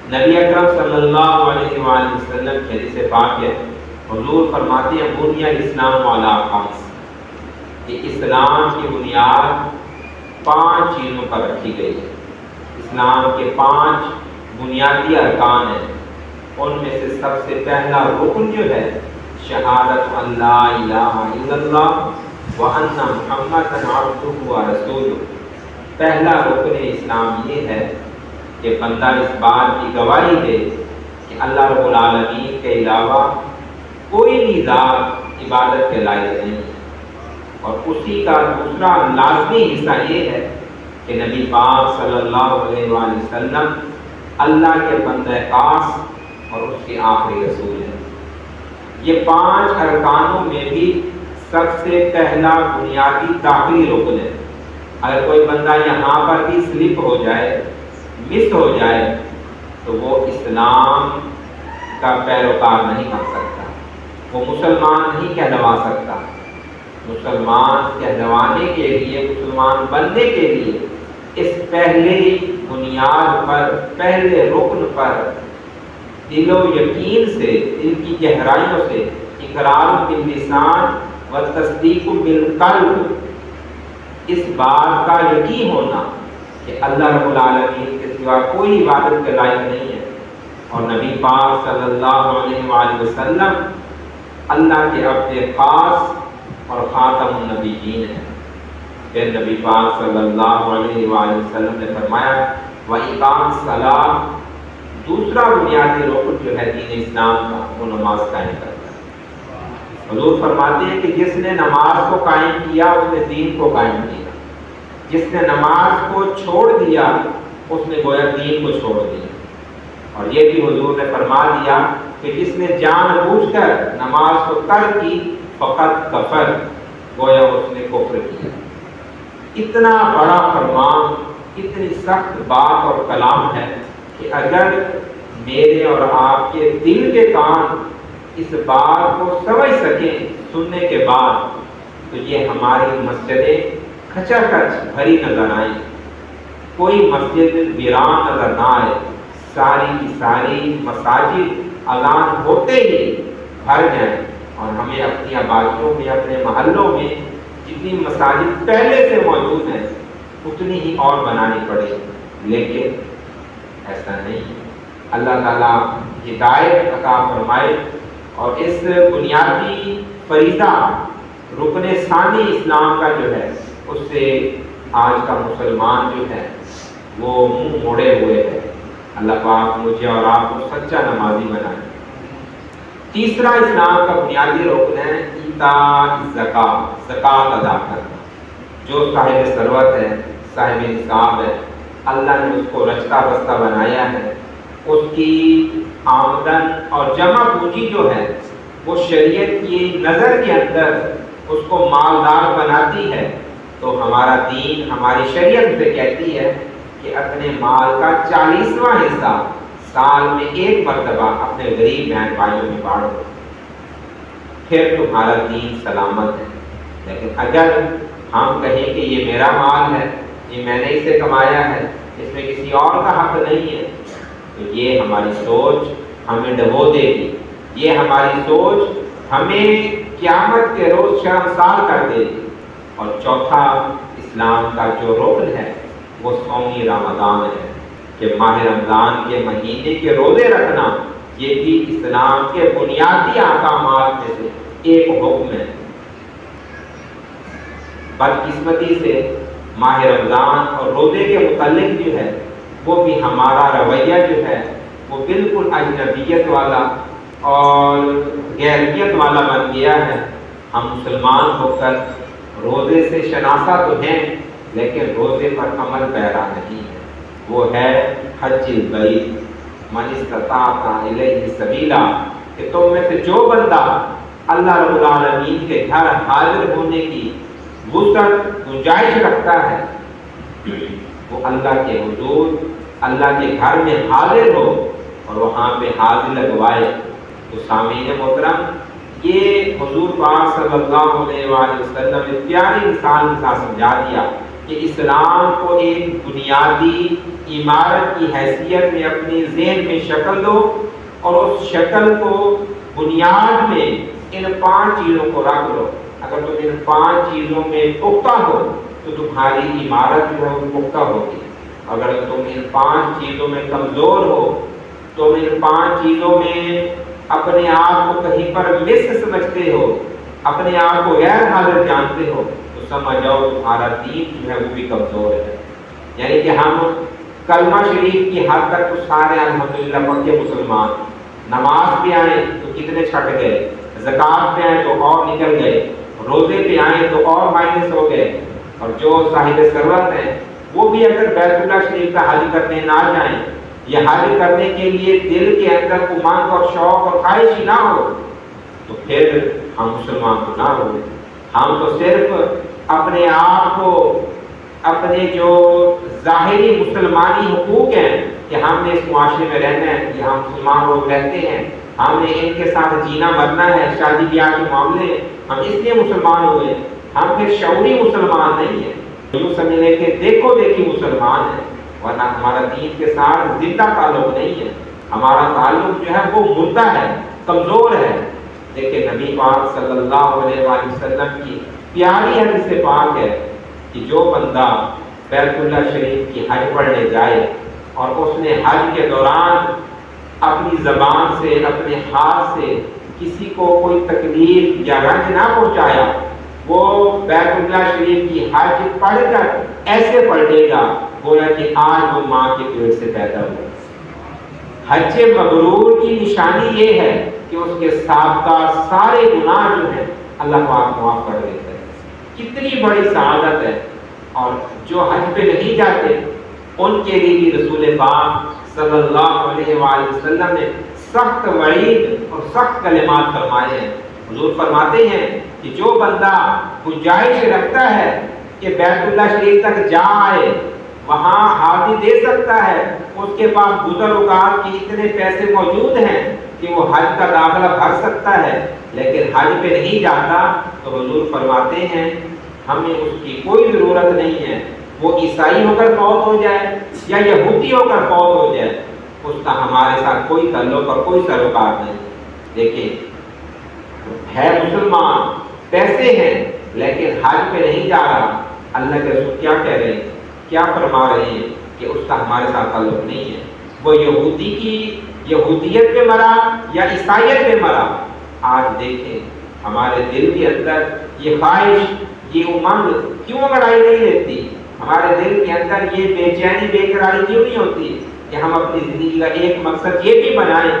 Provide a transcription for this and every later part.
نبی اکرم صلی اللہ علیہ وآلہ وسلم کی حدیث پاک ہے، حضور فرماتے ہیں بنی الاسلام علی خمس، کہ اسلام کی بنیاد 5 چیزوں پر رکھی گئی ہے۔ اسلام کے 5 بنیادی ارکان ہیں، ان میں سے سب سے پہلا رکن جو ہے شہادت ان لا الہ الا اللہ وان محمدا عبدہ ورسولہ۔ پہلا رکن اسلام یہ ہے کہ بندہ اس بات کی گواہی دے کہ اللہ رب العالمین کے علاوہ کوئی بھی ذات عبادت کے لائق نہیں ہے، اور اسی کا دوسرا لازمی حصہ یہ ہے کہ نبی پاک صلی اللہ علیہ وآلہ وسلم اللہ کے بندہ خاص اور اس کے آخری رسول ہیں۔ یہ 5 ارکانوں میں بھی سب سے پہلا بنیادی داخلی رکن ہے۔ اگر کوئی بندہ یہاں پر بھی سلپ ہو جائے، مس ہو جائے، تو وہ اسلام کا پیروکار نہیں بن سکتا، وہ مسلمان نہیں کہلوا سکتا۔ مسلمان کہلوانے کے لیے، مسلمان بننے کے لیے اس پہلے بنیاد پر، پہلے رکن پر دل و یقین سے، دل کی گہرائیوں سے اقرار باللسان و تصدیق بالقلب، اس بات کا یقین ہونا کہ اللہ رب العالمین کے سوا کوئی عبادت کے لائق نہیں ہے، اور نبی پاک صلی اللہ علیہ وآلہ وسلم اللہ کے عبد خاص اور خاتم النبیین ہیں۔ پھر نبی پاک صلی اللہ علیہ وآلہ وسلم نے فرمایا وَإِقَامِ الصَّلَاةِ، دوسرا بنیادی رکن جو ہے دین اسلام کا، وہ نماز قائم کرتا ہے۔ حضور فرماتے ہیں کہ جس نے نماز کو قائم کیا اس نے دین کو قائم کیا، جس نے نماز کو چھوڑ دیا اس نے گویا دین کو چھوڑ دیا۔ اور یہ بھی حضور نے فرما دیا کہ جس نے جان بوجھ کر نماز کو ترک کی فقط کفر، گویا اس نے کفر کیا۔ اتنا بڑا فرمان، اتنی سخت بات اور کلام ہے کہ اگر میرے اور آپ کے دل کے کان اس بات کو سمجھ سکیں سننے کے بعد، تو یہ ہماری مسجدیں کھچا کھچ بھری نظر آئیں، کوئی مسجد ویران نظر نہ آئے، ساری کی ساری مساجد اذان ہوتے ہی بھر جائیں، اور ہمیں اپنی آبادیوں میں، اپنے محلوں میں جتنی مساجد پہلے سے موجود ہیں اتنی ہی اور بنانی پڑے، لیکن ایسا نہیں۔ اللہ تعالیٰ ہدایت عطا فرمائے اور اس بنیادی فریضہ رکن ثانی اسلام کا جو ہے اس سے آج کا مسلمان جو ہے وہ منہ موڑے ہوئے ہے۔ اللہ پاک مجھے اور آپ کو سچا نمازی بنائے۔ تیسرا اسلام کا بنیادی رکن ہے ایتاء الزکوٰۃ، زکوٰۃ ادا کرنا۔ جو صاحب ثروت ہے، صاحب نصاب ہے، اللہ نے اس کو رچتا بستہ بنایا ہے، اس کی آمدن اور جمع پونجی جو ہے وہ شریعت کی نظر کے اندر اس کو مالدار بناتی ہے، تو ہمارا دین، ہماری شریعت سے کہتی ہے کہ اپنے مال کا 40واں حصہ سال میں 1 مرتبہ اپنے غریب بہن بھائیوں میں بانٹو، پھر تمہارا دین سلامت ہے۔ لیکن اگر ہم کہیں کہ یہ میرا مال ہے، یہ میں نے اسے کمایا ہے، اس میں کسی اور کا حق نہیں ہے، تو یہ ہماری سوچ ہمیں ڈبو دے گی، یہ ہماری سوچ ہمیں قیامت کے روز شرمسار کر دے گی۔ اور چوتھا اسلام کا جو رکن ہے وہ صوم رمضان ہے، کہ ماہ رمضان کے مہینے کے روزے رکھنا یہ بھی اسلام کے بنیادی احکامات میں سے ایک حکم ہے۔ بدقسمتی سے ماہ رمضان اور روزے کے متعلق جو ہے وہ بھی ہمارا رویہ جو ہے وہ بالکل اجنبیت والا اور غیریت والا بن گیا ہے۔ ہم مسلمان ہو کر روزے سے شناسا تو ہیں، لیکن روزے پر عمل پیرا نہیں ہے۔ وہ ہے حج البیت، من استطاع الیہ سبیلا، کہ تم میں سے جو بندہ اللہ رب العالمین کے گھر حاضر ہونے کی وسعت گنجائش رکھتا ہے، وہ اللہ کے حضور، اللہ کے گھر میں حاضر ہو اور وہاں پہ حاضر لگوائے۔ تو سامعین محترم، یہ حضور پاک صلی اللہ علیہ وآلہ وسلم نے پیاری مثال کے ساتھ سمجھا دیا کہ اسلام کو ایک بنیادی عمارت کی حیثیت میں اپنی ذہن میں شکل دو اور اس شکل کو بنیاد میں ان 5 چیزوں کو رکھ لو۔ اگر تم ان 5 چیزوں میں پختہ ہو تو تمہاری عمارت جو ہے وہ پختہ ہوگی۔ اگر تم ان 5 چیزوں میں کمزور ہو، تم ان 5 چیزوں میں اپنے آپ کو کہیں پر مس سمجھتے ہو، اپنے آپ کو غیر حاضر جانتے ہو، تو سمجھ جاؤ تمہارا دین جو ہے وہ بھی کمزور ہے۔ یعنی کہ ہم کلمہ شریف کی حد تک تو سارے الحمدللہ پکے مسلمان، نماز پہ آئیں تو کتنے چھٹ گئے، زکوٰۃ پہ آئیں تو اور نکل گئے، روزے پہ آئیں تو اور مائنس ہو گئے، اور جو صاحب ثروت ہیں وہ بھی اگر بیت اللہ شریف کا حج کرنے نہ جائیں یا حج کرنے کے لیے دل کے اندر امنگ اور شوق اور خواہش ہی نہ ہو، تو پھر ہم مسلمان تو نہ ہوئے۔ ہم تو صرف اپنے آپ کو اپنے جو ظاہری مسلمانی حقوق ہیں کہ ہم نے اس معاشرے میں رہنا ہے، کہ ہم مسلمان لوگ رہتے ہیں، ہم نے ان کے ساتھ جینا مرنا ہے، شادی بیاہ کے معاملے ہم اس لیے مسلمان ہوئے، ہم پھر شعوری مسلمان نہیں ہیں، یوں سمجھ لیں کہ دیکھو دیکھی مسلمان ہیں، ورنہ ہمارا دین کے ساتھ زندہ تعلق نہیں ہے، ہمارا تعلق جو ہے وہ مردہ ہے، کمزور ہے۔ دیکھیں نبی پاک صلی اللہ علیہ وآلہ وسلم کی پیاری حدیث پاک ہے کہ جو بندہ بیت اللہ شریف کی حج پڑھنے جائے اور اس نے حج کے دوران اپنی زبان سے اپنے ہاتھ سے کسی کو کوئی تکلیف یا رنج نہ پہنچایا، وہ بیت اللہ شریف کی حج پڑھ کر ایسے پڑھے گا گویا کہ آج وہ ماں کے پیٹ سے پیدا ہوا۔ حج مبرور کی نشانی یہ ہے کہ اس کے سابقہ سارے گناہ جو ہیں اللہ پاک معاف کر دیتا ہے۔ کتنی بڑی سعادت ہے۔ اور جو حج پہ نہیں جاتے ان کے لیے بھی رسول پاک صلی اللہ علیہ وآلہ وسلم نے سخت وعید اور سخت کلمات فرمائے ہیں۔ حضور فرماتے ہیں کہ جو بندہ گنجائش رکھتا ہے کہ بیت اللہ شریف تک جا آئے، وہاں حاضری دے سکتا ہے، اس کے پاس گزر اوقات کی اتنے پیسے موجود ہیں کہ وہ حج کا داخلہ بھر سکتا ہے، لیکن حج پہ نہیں جاتا، تو حضور فرماتے ہیں ہمیں اس کی کوئی ضرورت نہیں ہے، وہ عیسائی ہو کر فوت ہو جائے یا یہودی ہو کر فوت ہو جائے، اس کا ہمارے ساتھ کوئی تعلق اور کوئی سروکار نہیں۔ دیکھیں ہے مسلمان، پیسے ہیں، لیکن حج پہ نہیں جا رہا، اللہ کے رسول کیا کہہ رہے ہیں، کیا فرما رہے ہیں کہ اس کا ہمارے ساتھ تعلق نہیں ہے۔ وہ یہودی کی یہودیت پہ مرا یا عیسائیت پہ مرا، آج دیکھیں ہمارے دل کے اندر یہ خواہش، یہ امنگ کیوں لڑائی نہیں دیتی؟ ہمارے دل کے اندر یہ بے چینی بے قراری کیوں نہیں ہوتی کہ ہم اپنی زندگی کا ایک مقصد یہ بھی بنائیں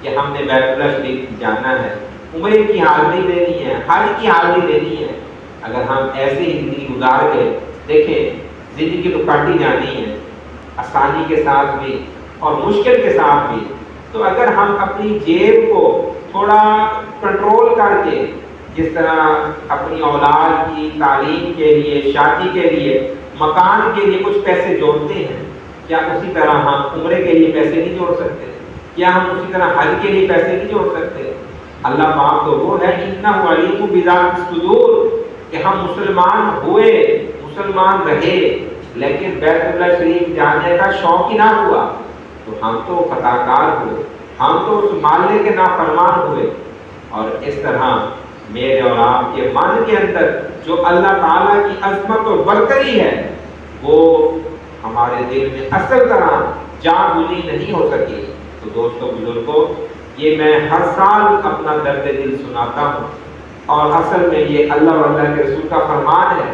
کہ ہم نے بیت اللہ شریف جانا ہے، عمرے کی حاضری دینی ہے، حج کی حاضری دینی ہے۔ اگر ہم ایسے ہی زندگی گزار کے دیکھیں، زندگی تو کاٹی جانی ہے، آسانی کے ساتھ بھی اور مشکل کے ساتھ بھی، تو اگر ہم اپنی جیب کو تھوڑا کنٹرول کر کے، جس طرح اپنی اولاد کی تعلیم کے لیے، شادی کے لیے، مکان کے لیے کچھ پیسے جوڑتے ہیں، کیا اسی طرح ہم عمرے کے لیے پیسے نہیں جوڑ سکتے؟ کیا ہم اسی طرح حج کے لیے پیسے نہیں جوڑ سکتے؟ اللہ پاک تو وہ ہے انہ علیم بذات الصدور کہ ہم مسلمان ہوئے، مسلمان رہے، لیکن بیت اللہ شریف جانے کا شوق ہی نہ ہوا، تو ہم تو خطا کار ہوئے، ہم تو اس مالک کے نافرمان ہوئے۔ اور اس طرح میرے اور آپ کے من کے اندر جو اللہ تعالیٰ کی عظمت اور برتری ہے وہ ہمارے دل میں اصل طرح جان بوجھی نہیں ہو سکی۔ تو دوستوں بزرگوں، یہ میں ہر سال اپنا درد دل سناتا ہوں، اور اصل میں یہ اللہ و اللہ کے رسول کا فرمان ہے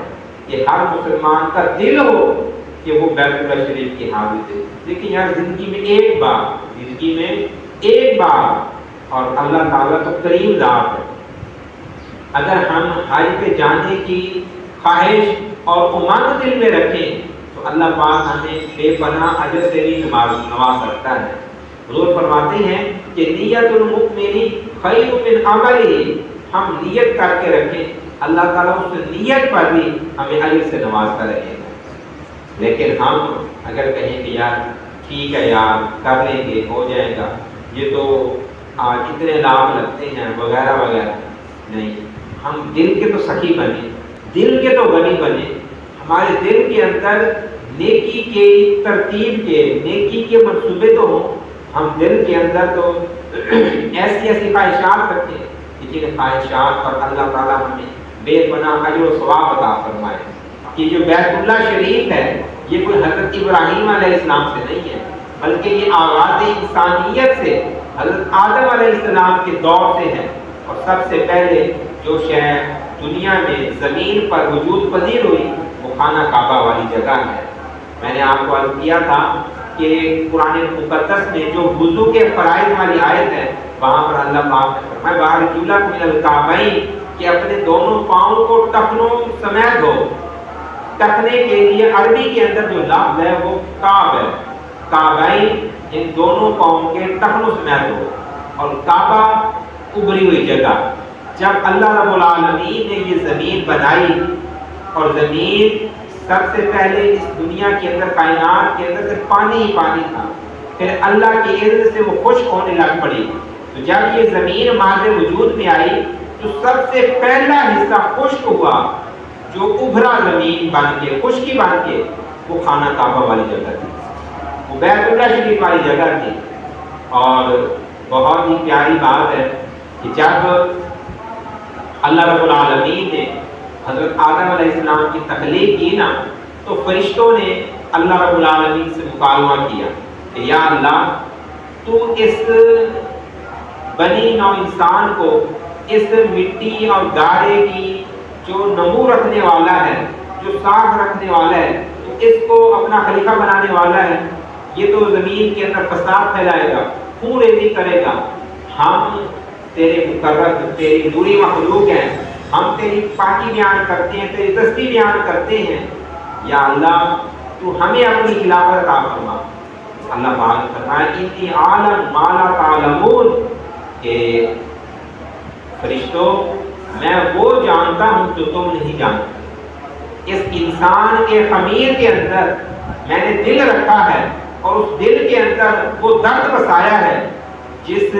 کہ ہر مسلمان کا دل ہو کہ وہ بیت اللہ شریف کی حاضری دے۔ لیکن یار زندگی میں ایک بار، زندگی میں ایک بار، اور اللہ تعالیٰ تو کریم ذات ہے، اگر ہم حج پہ جانے کی خواہش اور امنگ دل میں رکھیں تو اللہ پاک ہمیں بے پناہ اجر سے بھی نواز سکتا ہے۔ حضور فرماتے ہیں کہ نیت المؤمن خیر من عملہ، ہم نیت کر کے رکھیں، اللہ تعالیٰ اس نیت پر بھی ہمیں اجر سے نوازتا رہے گا۔ لیکن ہم اگر کہیں کہ یار ٹھیک ہے یار کر لیں گے، ہو جائے گا، یہ تو آج اتنے لاکھ لگتے ہیں وغیرہ وغیرہ، نہیں، ہم دل کے تو سخی بنے، دل کے تو غنی بنے، ہمارے دل کے اندر نیکی کے ترتیب کے، نیکی کے منصوبے تو ہوں، ہم دل کے اندر تو ایسی ایسی خواہشات رکھتے ہیں کہ جن خواہشات پر اللہ تعالیٰ ہمیں بے پناہ اجر و ثواب عطا فرمائے۔ کہ جو بیت اللہ شریف ہے یہ کوئی حضرت ابراہیم علیہ السلام سے نہیں ہے، بلکہ یہ آغاز انسانیت سے حضرت آدم علیہ السلام کے دور سے ہے، اور سب سے پہلے جو شہر دنیا میں زمین پر وجود پذیر ہوئی وہ خانہ کعبہ والی جگہ ہے۔ میں نے آپ کو عرض کیا تھا کہ قرآن مقدس میں جو وضو کے فرائض والی آیت ہے وہاں پر اللہ پاک نے فرمایا وَأَرْجُلَكُمْ مِنَ الْكَعْبَيْنِ کہ اپنے دونوں پاؤں کو ٹخنوں سمیت دو۔ ٹکنے کے لیے عربی کے اندر جو لفظ ہے وہ کعب ہے، کعبین ان دونوں پاؤں کے ٹخنوں سمیت دو، اور کعبہ ابری ہوئی جگہ۔ جب اللہ رب العالمین نے یہ زمین بنائی، اور زمین سب سے پہلے اس دنیا کے اندر کائنات کے اندر صرف پانی ہی پانی تھا، پھر اللہ کے اذن سے وہ خشک ہونے لگ پڑی، تو جب یہ زمین ماض وجود میں آئی تو سب سے پہلا حصہ خشک ہوا، جو ابھرا زمین بن کے خشکی بن کے وہ خانہ کعبہ والی جگہ تھی، وہ بیت اللہ شریف والی جگہ تھی۔ اور بہت ہی پیاری بات ہے کہ جب اللہ رب العالمین نے حضرت آدم علیہ السلام کی تخلیق کی نا، تو فرشتوں نے اللہ رب العالمین سے مکالمہ کیا کہ یا اللہ تو اس بنی نو انسان کو، اس مٹی اور گارے کی جو نمو رکھنے والا ہے، جو ساکھ رکھنے والا ہے، تو اس کو اپنا خلیفہ بنانے والا ہے، یہ تو زمین کے اندر فساد پھیلائے گا، خون ریزی کرے گا، ہم تیرے مقرر تیری نوری مخلوق ہیں، ہم تیری پاکی بیان کرتے ہیں، تیری تسبیح بیان کرتے ہیں، یا اللہ تو ہمیں اپنی خلافت عطا فرما۔ اللہ پاک نے فرمایا انی عالم ما لا تعلمون کہ فرشتوں میں وہ جانتا ہوں جو تم نہیں جانتے۔ اس انسان کے خمیر کے اندر میں نے دل رکھا ہے، اور اس دل کے اندر وہ درد بسایا ہے، جس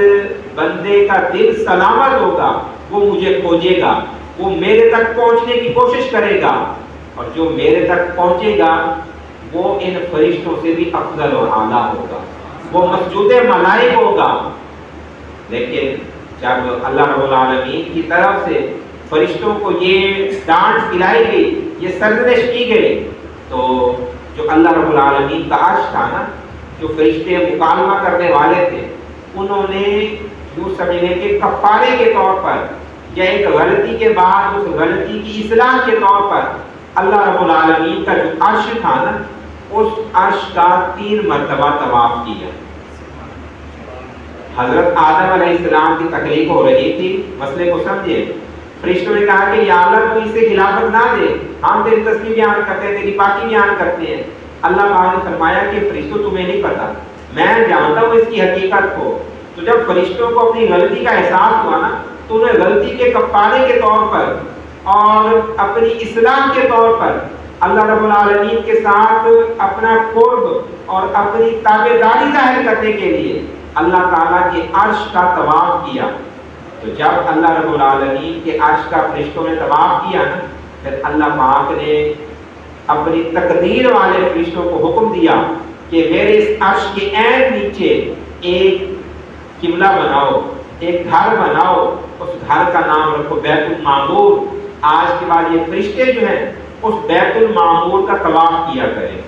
بندے کا دل سلامت ہوگا وہ مجھے کھوجے گا، وہ میرے تک پہنچنے کی کوشش کرے گا، اور جو میرے تک پہنچے گا وہ ان فرشتوں سے بھی افضل اور اعلیٰ ہوگا، وہ مسجود ملائک ہوگا۔ لیکن جب اللہ رب العالمین کی طرف سے فرشتوں کو یہ ڈانٹ پلائی گئی، یہ سرزنش کی گئی، تو جو اللہ رب العالمین کا عرش تھا نا، جو فرشتے مکالمہ کرنے والے تھے، انہوں نے یوں سمجھنے کے کفارے کے طور پر یا ایک غلطی کے بعد اس غلطی کی اصلاح کے طور پر اللہ رب العالمین کا جو عرش تھا نا، اس عرش کا 3 مرتبہ طواف کیا۔ حضرت آدم علیہ السلام کی تخلیق ہو رہی تھی، مسئلے کو سمجھے، فرشتوں نے کہا کہ یا اللہ تو اسے خلافت نہ دے، ہم تیری تسبیح بیان کرتے ہیں، تیری پاکی بیان کرتے ہیں۔ اللہ پاک نے فرمایا کہ فرشتوں تمہیں نہیں پتا، میں جانتا ہوں اس کی حقیقت کو۔ تو جب فرشتوں کو اپنی غلطی کا احساس ہوا نا، تو انہیں غلطی کے کفارے کے طور پر اور اپنی اصلاح کے طور پر اللہ رب العالمین کے ساتھ اپنا قرب اور اپنی تابعداری ظاہر کرنے کے لیے اللہ تعالیٰ کے عرش کا طواف کیا۔ تو جب اللہ رب العالمین کے عرش کا فرشتوں نے طواف کیا نا، پھر اللہ پاک نے اپنی تقدیر والے فرشتوں کو حکم دیا کہ میرے اس عرش کے عین نیچے ایک قبلہ بناؤ، ایک گھر بناؤ، اس گھر کا نام رکھو بیت المعمور۔ آج کے بعد یہ فرشتے جو ہیں اس بیت المعمور کا طواف کیا کریں۔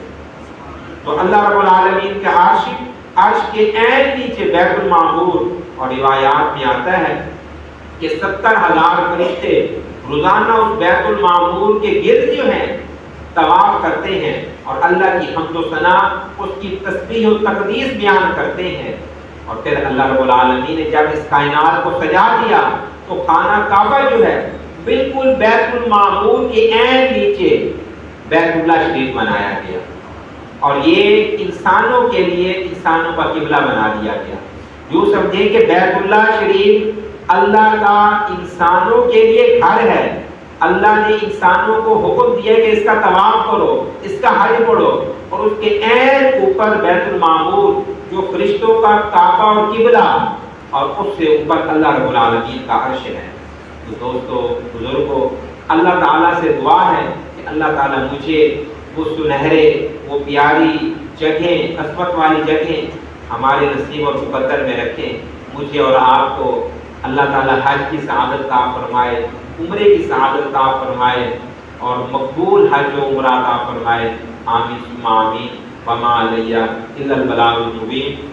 تو اللہ رب العالمین کے عرش کے عین نیچے بیت المعمور، اور روایات میں آتا ہے کہ 70,000 فرشتے روزانہ اس بیت المعمور کے گرد جو ہیں طواف کرتے ہیں، اور اللہ کی حمد و ثنا، اس کی تسبیح و تقدیس بیان کرتے ہیں۔ اور پھر اللہ رب العالمین نے جب اس کائنات کو سجا دیا تو خانہ کعبہ جو ہے بالکل بیت المعمور کے عین نیچے بیت اللہ شریف بنایا گیا، اور یہ انسانوں کے لیے انسانوں کا قبلہ بنا دیا گیا۔ یوں سمجھیں کہ بیت اللہ شریف اللہ کا انسانوں کے لیے گھر ہے۔ اللہ نے انسانوں کو حکم دیا کہ اس کا طواف کرو، اس کا حج پڑھو، اور اس کے عین اوپر بیت المعمور جو فرشتوں کا کعبہ اور قبلہ، اور اس سے اوپر اللہ رب العالمین کا عرش ہے۔ تو دوستو، بزرگوں، اللہ تعالیٰ سے دعا ہے کہ اللہ تعالیٰ مجھے وہ سنہرے، وہ پیاری جگہیں، عصمت والی جگہیں ہمارے نصیب اور مقدر میں رکھیں۔ مجھے اور آپ کو اللہ تعالیٰ حج کی سعادت عطا فرمائے، عمرے کی سعادت عطا فرمائے اور مقبول حج و عمرہ عطا فرمائے۔ آمین ثم آمین۔ وما علیہ الا البلاغ المبین۔